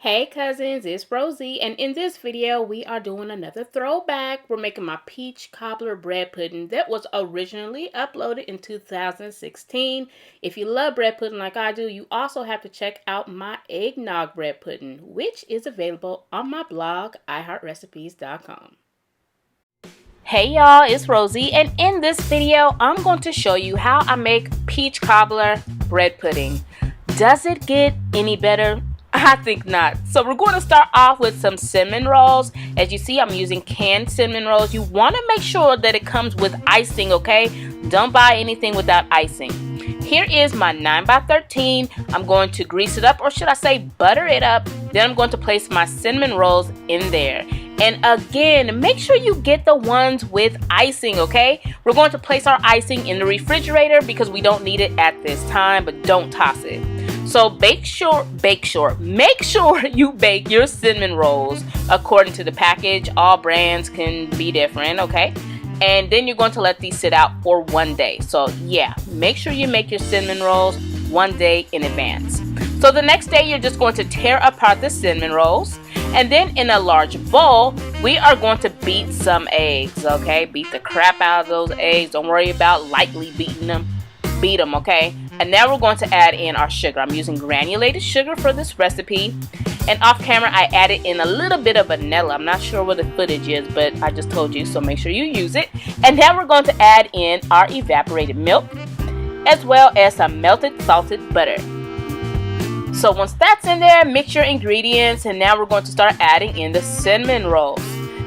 Hey cousins, it's Rosie, and in this video we are doing another throwback. We're making my peach cobbler bread pudding that was originally uploaded in 2016. If you love bread pudding like I do, you also have to check out my eggnog bread pudding, which is available on my blog, iHeartRecipes.com. Hey y'all, it's Rosie, and in this video I'm going to show you how I make peach cobbler bread pudding. Does it get any better? I think not. So we're going to start off with some cinnamon rolls. As you see, I'm using canned cinnamon rolls. You want to make sure that it comes with icing, okay? Don't buy anything without icing. Here is my 9x13. I'm going to grease it up, or should I say butter it up. Then I'm going to place my cinnamon rolls in there. And again, make sure you get the ones with icing, okay? We're going to place our icing in the refrigerator because we don't need it at this time, but don't toss it. So make sure you bake your cinnamon rolls according to the package. All brands can be different, okay? And then you're going to let these sit out for 1 day. So yeah, make sure you make your cinnamon rolls 1 day in advance. So the next day, you're just going to tear apart the cinnamon rolls. And then in a large bowl, we are going to beat some eggs, okay? Beat the crap out of those eggs. Don't worry about lightly beating them. Beat them, okay? And now we're going to add in our sugar. I'm using granulated sugar for this recipe. And off camera, I added in a little bit of vanilla. I'm not sure where the footage is, but I just told you, so make sure you use it. And now we're going to add in our evaporated milk, as well as some melted salted butter. So once that's in there, mix your ingredients, and now we're going to start adding in the cinnamon rolls.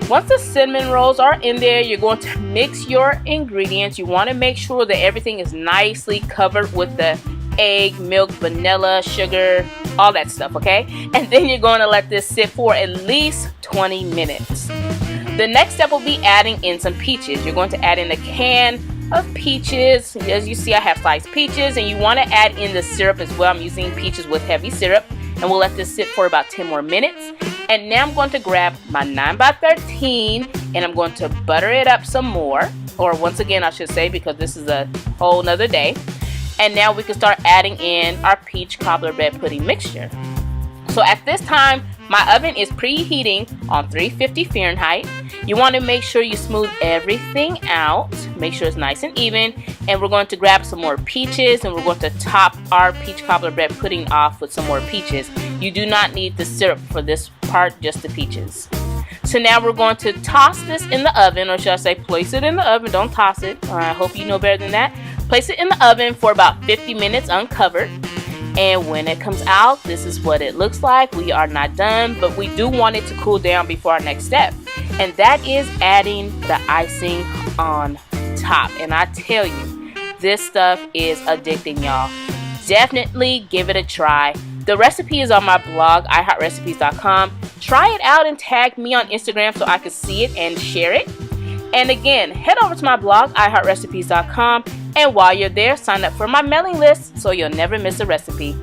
Once the cinnamon rolls are in there, you're going to mix your ingredients. You want to make sure that everything is nicely covered with the egg, milk, vanilla, sugar, all that stuff, okay? And then you're going to let this sit for at least 20 minutes. The next step will be adding in some peaches. You're going to add in a can of peaches. As you see, I have sliced peaches, and you want to add in the syrup as well. I'm using peaches with heavy syrup, and we'll let this sit for about 10 more minutes. And now I'm going to grab my 9x13 and I'm going to butter it up some more, or once again I should say, because this is a whole nother day. And now we can start adding in our peach cobbler bread pudding mixture. So at this time, my oven is preheating on 350 Fahrenheit. You want to make sure you smooth everything out. Make sure it's nice and even. And we're going to grab some more peaches, and we're going to top our peach cobbler bread pudding off with some more peaches. You do not need the syrup for this part, just the peaches. So now we're going to toss this in the oven, or should I say place it in the oven. Don't toss it. I hope you know better than that. Place it in the oven for about 50 minutes uncovered. And when it comes out, this is what it looks like. We are not done, but we do want it to cool down before our next step. And that is adding the icing on top. And I tell you, this stuff is addicting, y'all. Definitely give it a try. The recipe is on my blog, iHeartRecipes.com. Try it out and tag me on Instagram so I can see it and share it. And again, head over to my blog, iHeartRecipes.com. And while you're there, sign up for my mailing list so you'll never miss a recipe.